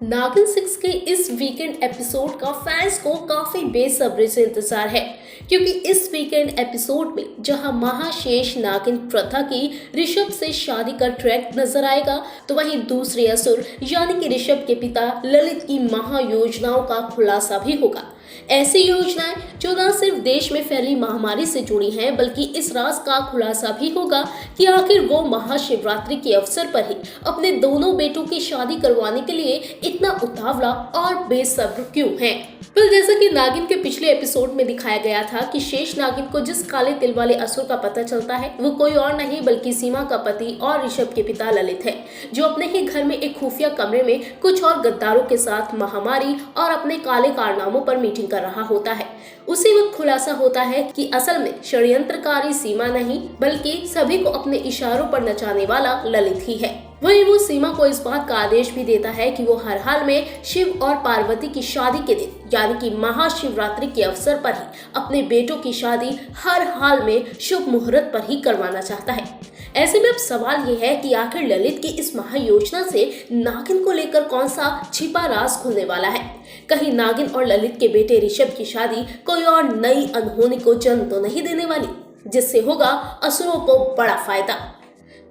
नागिन 6 के इस वीकेंड एपिसोड का फैंस को काफी बेसब्री से इंतजार है, क्योंकि इस वीकेंड एपिसोड में जहां महाशेष नागिन प्रथा की ऋषभ से शादी का ट्रैक नजर आएगा, तो वहीं दूसरे असुर यानी कि ऋषभ के पिता ललित की महायोजनाओं का खुलासा भी होगा। ऐसी योजनाएं जो न सिर्फ देश में फैली महामारी से जुड़ी हैं, बल्कि इस राज का खुलासा भी होगा कि आखिर वो महाशिवरात्रि के अवसर पर ही अपने दोनों बेटों की शादी करवाने के लिए इतना उतावला और बेसब्र क्यों है। पर जैसा कि नागिन के पिछले एपिसोड में दिखाया गया था कि शेष नागिन को जिस काले तिल वाले असुर का पता चलता है, वो कोई और नहीं बल्कि सीमा का पति और ऋषभ के पिता ललित है, जो अपने ही घर में एक खुफिया कमरे में कुछ और गद्दारों के साथ महामारी और अपने काले कारनामों पर मीटिंग कर रहा होता है। उसी वक्त खुलासा होता है कि असल में षड्यंत्रकारी सीमा नहीं, बल्कि सभी को अपने इशारों पर नचाने वाला ललित ही है। वहीं वो सीमा को इस बात का आदेश भी देता है कि वो हर हाल में शिव और पार्वती की शादी के दिन यानी कि महाशिवरात्रि के अवसर पर ही अपने बेटों की शादी हर हाल में शुभ मुहूर्त पर ही करवाना चाहता है। ऐसे में अब सवाल ये है कि आखिर ललित की इस महायोजना से नागिन को लेकर कौन सा छिपा राज खुलने वाला है। कहीं नागिन और ललित के बेटे ऋषभ की शादी कोई और नई अनहोनी को जन्म तो नहीं देने वाली, जिससे होगा असुरों को बड़ा फायदा।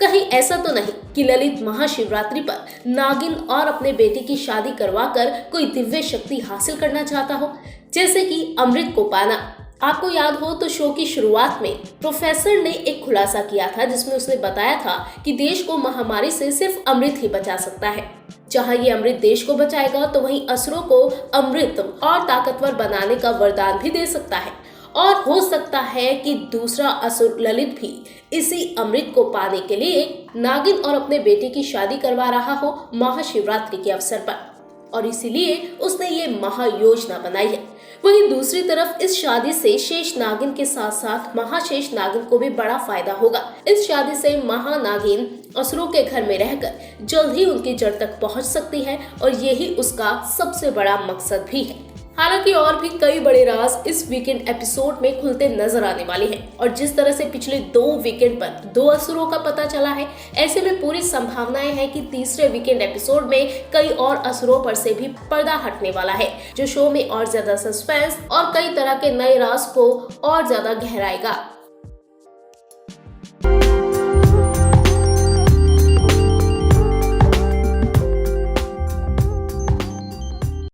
कहीं ऐसा तो नहीं कि ललित महाशिवरात्रि पर नागिन और अपने बेटे की शादी करवाकर कोई दिव्य शक्ति हासिल करना चाहता हो, जैसे कि अमृत को पाना। आपको याद हो तो शो की शुरुआत में प्रोफेसर ने एक खुलासा किया था, जिसमें उसने बताया था कि देश को महामारी से सिर्फ अमृत ही बचा सकता है। जहां ये अमृत देश को बचाएगा, तो वहीं असुरों को अमृत और ताकतवर बनाने का वरदान भी दे सकता है। और हो सकता है कि दूसरा असुर ललित भी इसी अमृत को पाने के लिए नागिन और अपने बेटे की शादी करवा रहा हो महाशिवरात्रि के अवसर पर, और इसीलिए उसने ये महायोजना बनाई है। वहीं दूसरी तरफ इस शादी से शेष नागिन के साथ साथ महाशेष नागिन को भी बड़ा फायदा होगा। इस शादी से महानागिन असुरों के घर में रहकर जल्द ही उनकी जड़ तक पहुंच सकती है, और यही उसका सबसे बड़ा मकसद भी है। हालांकि और भी कई बड़े राज इस वीकेंड एपिसोड में खुलते नजर आने वाले हैं, और जिस तरह से पिछले 2 वीकेंड पर 2 असुरों का पता चला है, ऐसे में पूरी संभावनाएं हैं कि तीसरे वीकेंड एपिसोड में कई और असुरों पर से भी पर्दा हटने वाला है, जो शो में और ज्यादा सस्पेंस और कई तरह के नए राज को और ज्यादा गहराएगा।